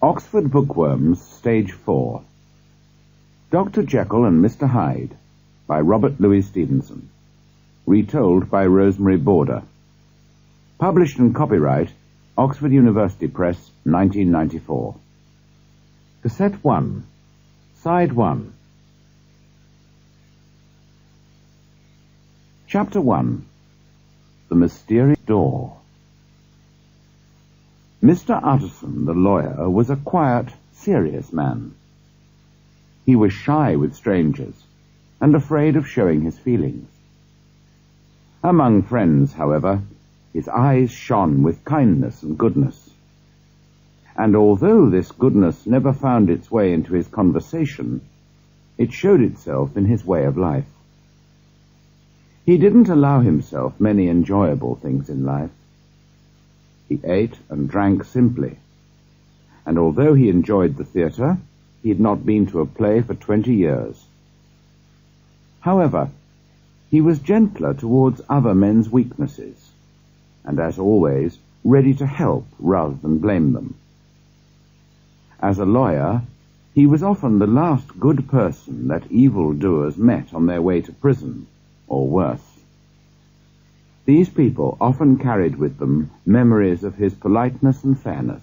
Oxford Bookworms, Stage 4. Dr. Jekyll and Mr. Hyde, by Robert Louis Stevenson. Retold by Rosemary Border. Published and copyright, Oxford University Press, 1994. Cassette 1, Side 1. Chapter 1. The Mysterious Door. Mr. Utterson, the lawyer, was a quiet, serious man. He was shy with strangers, and afraid of showing his feelings. Among friends, however, his eyes shone with kindness and goodness. And although this goodness never found its way into his conversation, it showed itself in his way of life. He didn't allow himself many enjoyable things in life. He ate and drank simply, and although he enjoyed the theatre, he had not been to a play for 20 years. However, he was gentler towards other men's weaknesses, and as always, ready to help rather than blame them. As a lawyer, he was often the last good person that evildoers met on their way to prison, or worse. These people often carried with them memories of his politeness and fairness.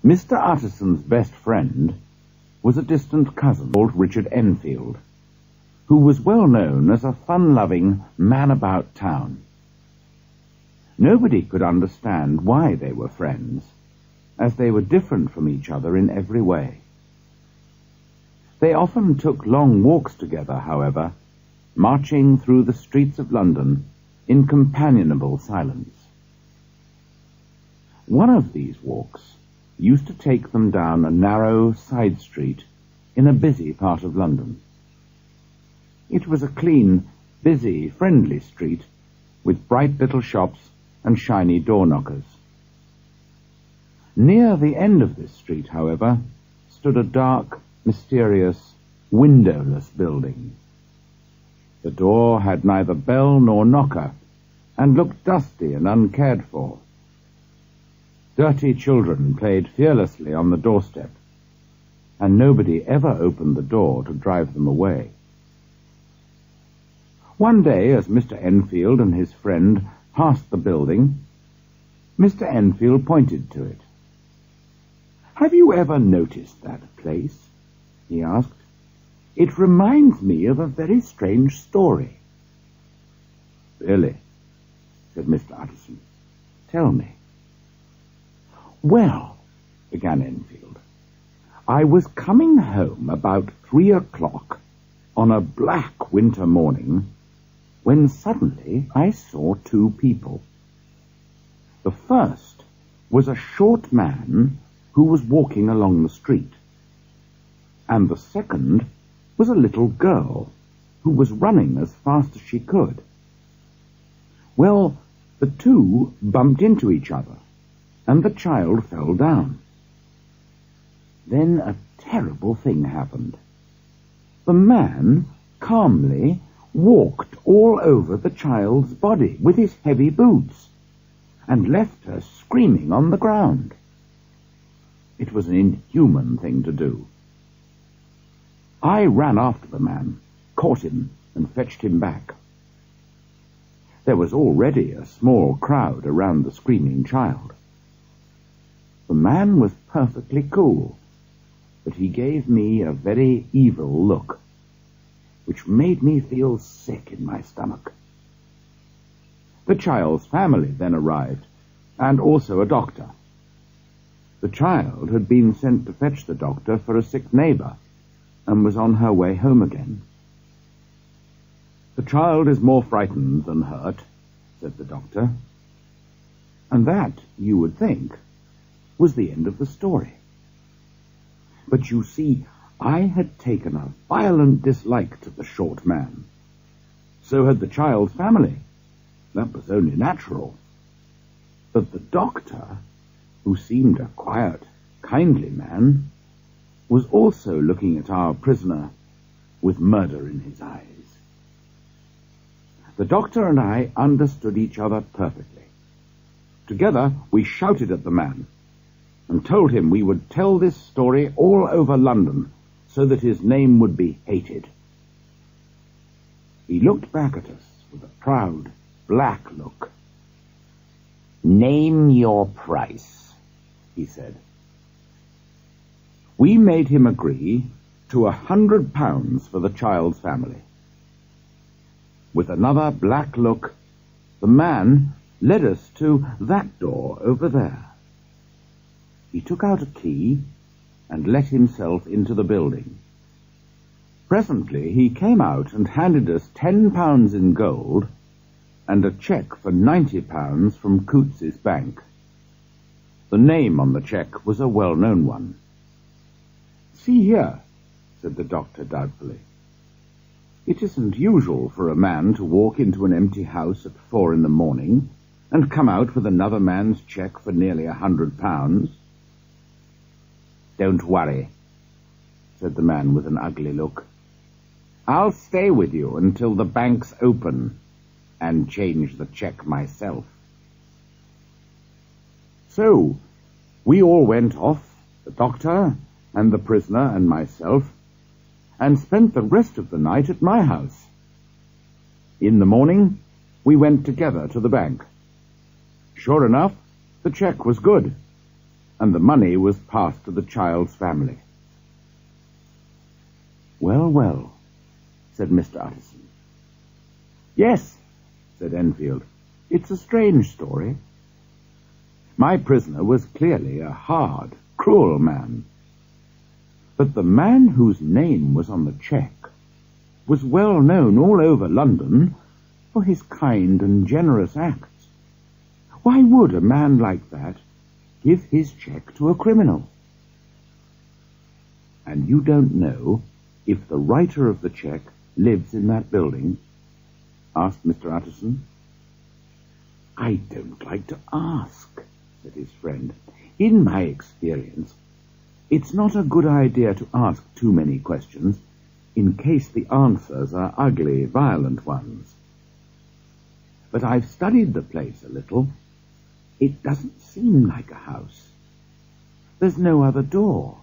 Mr. Utterson's best friend was a distant cousin called Richard Enfield, who was well known as a fun-loving man about town. Nobody could understand why they were friends, as they were different from each other in every way. They often took long walks together, however, marching through the streets of London in companionable silence. One of these walks used to take them down a narrow side street in a busy part of London. It was a clean, busy, friendly street with bright little shops and shiny door knockers. Near the end of this street, however, stood a dark, mysterious, windowless building. The door had neither bell nor knocker, and looked dusty and uncared for. Dirty children played fearlessly on the doorstep, and nobody ever opened the door to drive them away. One day, as Mr. Enfield and his friend passed the building, Mr. Enfield pointed to it. "Have you ever noticed that place?" he asked. "It reminds me of a very strange story." "Really?" said Mr. Utterson. "Tell me." "Well," began Enfield, "I was coming home about 3 o'clock on a black winter morning when suddenly I saw two people. The first was a short man who was walking along the street, and the second was a little girl who was running as fast as she could. Well, the two bumped into each other, and the child fell down. Then a terrible thing happened. The man calmly walked all over the child's body with his heavy boots, and left her screaming on the ground. It was an inhuman thing to do. I ran after the man, caught him, and fetched him back. There was already a small crowd around the screaming child. The man was perfectly cool, but he gave me a very evil look, which made me feel sick in my stomach. The child's family then arrived, and also a doctor. The child had been sent to fetch the doctor for a sick neighbor, and was on her way home again. "The child is more frightened than hurt," said the doctor. And that, you would think, was the end of the story. But you see, I had taken a violent dislike to the short man. So had the child's family. That was only natural. But the doctor, who seemed a quiet, kindly man, was also looking at our prisoner with murder in his eyes. The doctor and I understood each other perfectly. Together we shouted at the man, and told him we would tell this story all over London so that his name would be hated. He looked back at us with a proud, black look. "Name your price," he said. We made him agree to £100 for the child's family. With another black look, the man led us to that door over there. He took out a key and let himself into the building. Presently he came out and handed us £10 in gold and a cheque for £90 from Coutts's bank. The name on the cheque was a well-known one. "See here," said the doctor doubtfully. "It isn't usual for a man to walk into an empty house at 4 in the morning and come out with another man's cheque for nearly £100. "Don't worry," said the man with an ugly look. "I'll stay with you until the bank's open and change the cheque myself." So we all went off, the doctor and the prisoner and myself, and spent the rest of the night at my house. In the morning, we went together to the bank. Sure enough, the cheque was good, and the money was passed to the child's family. "Well, well," said Mr. Utterson. "Yes," said Enfield, "it's a strange story. My prisoner was clearly a hard, cruel man. But the man whose name was on the cheque was well known all over London for his kind and generous acts. Why would a man like that give his cheque to a criminal?" "And you don't know if the writer of the cheque lives in that building?" asked Mr. Utterson. "I don't like to ask," said his friend. "In my experience, it's not a good idea to ask too many questions in case the answers are ugly, violent ones. But I've studied the place a little. It doesn't seem like a house. There's no other door,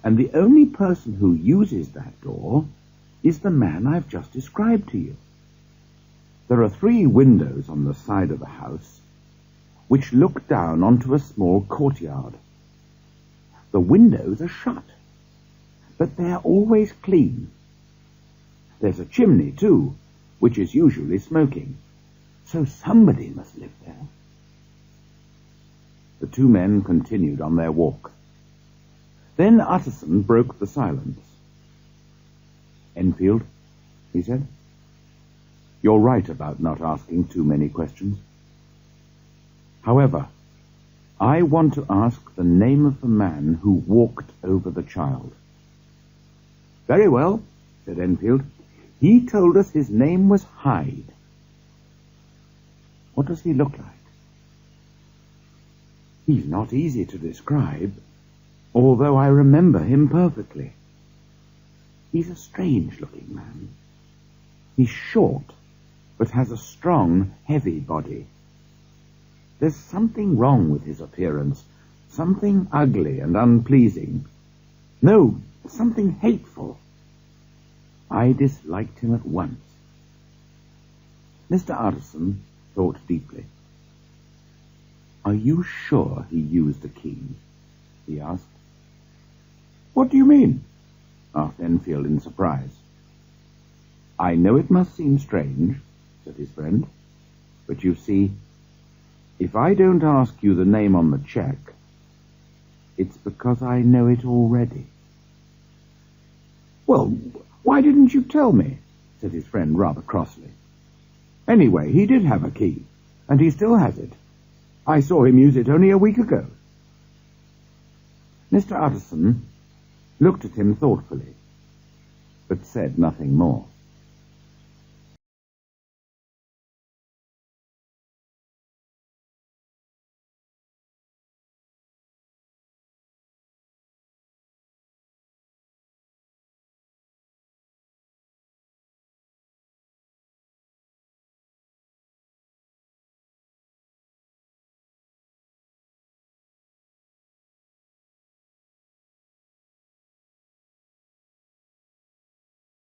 and the only person who uses that door is the man I've just described to you. There are 3 windows on the side of the house which look down onto a small courtyard. The windows are shut, but they're always clean. There's a chimney, too, which is usually smoking, so somebody must live there." The 2 men continued on their walk. Then Utterson broke the silence. "Enfield," he said, "you're right about not asking too many questions. However, I want to ask the name of the man who walked over the child." "Very well," said Enfield. "He told us his name was Hyde." "What does he look like?" "He's not easy to describe, although I remember him perfectly. He's a strange-looking man. He's short, but has a strong, heavy body. There's something wrong with his appearance, something ugly and unpleasing. No, something hateful. I disliked him at once." Mr. Utterson thought deeply. "Are you sure he used a key?" he asked. "What do you mean?" asked Enfield in surprise. "I know it must seem strange," said his friend, "but you see, if I don't ask you the name on the cheque, it's because I know it already." "Well, why didn't you tell me?" said his friend rather crossly. "Anyway, he did have a key, and he still has it. I saw him use it only a week ago." Mr. Utterson looked at him thoughtfully, but said nothing more.